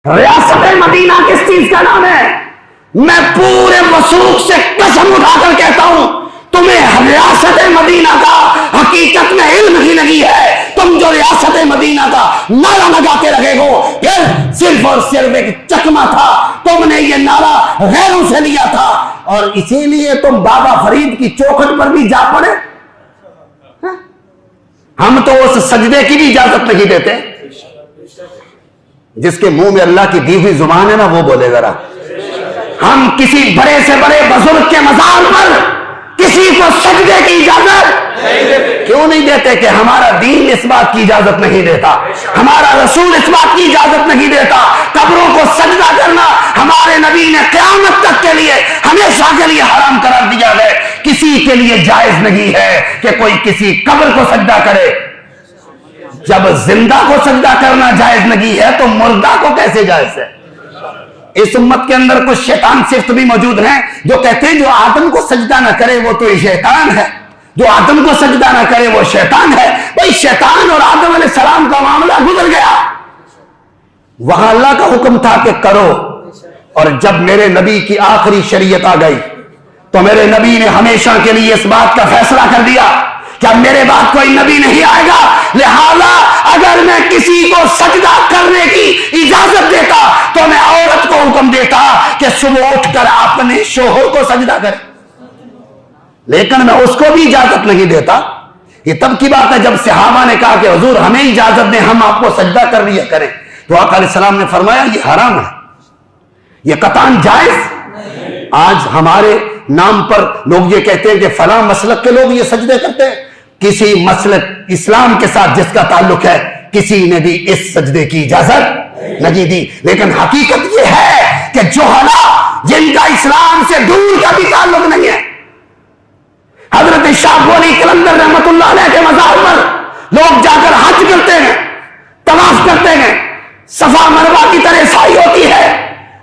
रियासत मदीना किस चीज का नाम है? मैं पूरे वसूख से कसम उठाकर कहता हूं, तुम्हें रियासत मदीना का हकीकत में इल्म ही नहीं है। तुम जो रियासत मदीना का नारा लगाते रहे हो, फिर सिर्फ और सिर्फ एक चकमा था, तुमने ये नारा गैरों से लिया था और इसीलिए तुम बाबा फरीद की चौखट पर भी जा पड़े। हम तो उस सजदे की भी इजाजत नहीं देते। जिसके मुंह में अल्लाह की दी हुई जुबान है ना, वो बोले जरा। हम किसी बड़े से बड़े बुजुर्ग के मज़ार पर किसी को सजदे की इजाजत क्यों नहीं देते? कि हमारा दीन इस बात की इजाजत नहीं देता, हमारा रसूल इस बात की इजाजत नहीं देता। कब्रों को सजदा करना हमारे नबी ने क़यामत तक के लिए, हमेशा के लिए हराम करार दिया है। किसी के लिए जायज नहीं है कि कोई किसी कब्र को सजदा करे। जब जिंदा को सजदा करना जायज नहीं है तो मुर्दा को कैसे जायज है? इस उम्मत के अंदर कुछ शैतान सिफ्त भी मौजूद हैं जो कहते हैं जो आदम को सजदा ना करे वो तो शैतान है, जो आदम को सजदा ना करे वो शैतान है। भाई शैतान और आदम अलैहिस्सलाम का मामला गुजर गया, वहां अल्लाह का हुक्म था कि करो, और जब मेरे नबी की आखिरी शरीयत आ गई तो मेरे नबी ने हमेशा के लिए इस बात का फैसला कर दिया कि अब मेरे बाद कोई नबी नहीं आएगा, लिहाजा अगर मैं किसी को सजदा करने की इजाजत देता तो मैं औरत को हुक्म देता कि सुबह उठकर अपने शोहर को सजदा करे, लेकिन मैं उसको भी इजाजत नहीं देता। ये तब की बात है जब सहाबा ने कहा कि हुजूर हमें इजाजत दें, हम आपको सजदा कर लिया करें, तो आका अलैहिस्सलाम ने फरमाया ये हराम है, ये कतान जायज। आज हमारे नाम पर लोग ये कहते हैं कि फला मसलक के लोग ये सजदे करते हैं। किसी मसलक इस्लाम के साथ जिसका ताल्लुक है, किसी ने भी इस सजदे की इजाजत नहीं दी। लेकिन हकीकत ये है कि जोहला जिनका इस्लाम से दूर का भी ताल्लुक नहीं है, हजरत शाह वली कलंदर रहमतुल्लाह अलैह के मज़ार पर लोग जाकर हज करते हैं, तवाफ करते हैं, सफा मरवा की तरह साई होती है,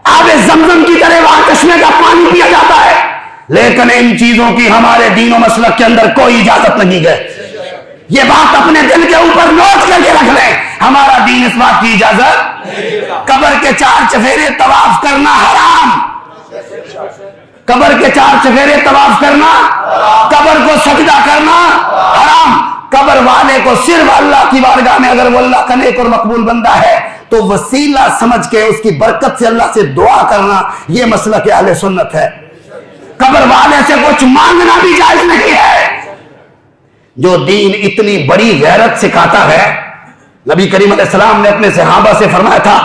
आबे जमजम की तरह वहां चश्मे का पानी पिया जाता है, लेकिन इन चीजों की हमारे दीन और मसलक के अंदर कोई इजाजत नहीं है। ये बात अपने दिल के ऊपर नोट करके रख लें, हमारा दीन इस बात की इजाजत। कब्र के 4 चफेरे तवाफ करना हराम, कब्र के 4 चफेरे तवाफ करना, कब्र को सजदा करना हराम। कब्र वाले को सिर्फ अल्लाह की बारगाह में अगर वो अल्लाह का नेक और मकबूल बंदा है तो वसीला समझ के उसकी बरकत से अल्लाह से दुआ करना, यह मसलक अहले सुन्नत है। कब्र वाले से कुछ मांगना भी जायज नहीं है। जो दीन इतनी बड़ी गैरत सिखाता है, नबी करीम अलैहिस्सलाम ने अपने सहाबा से फरमाया था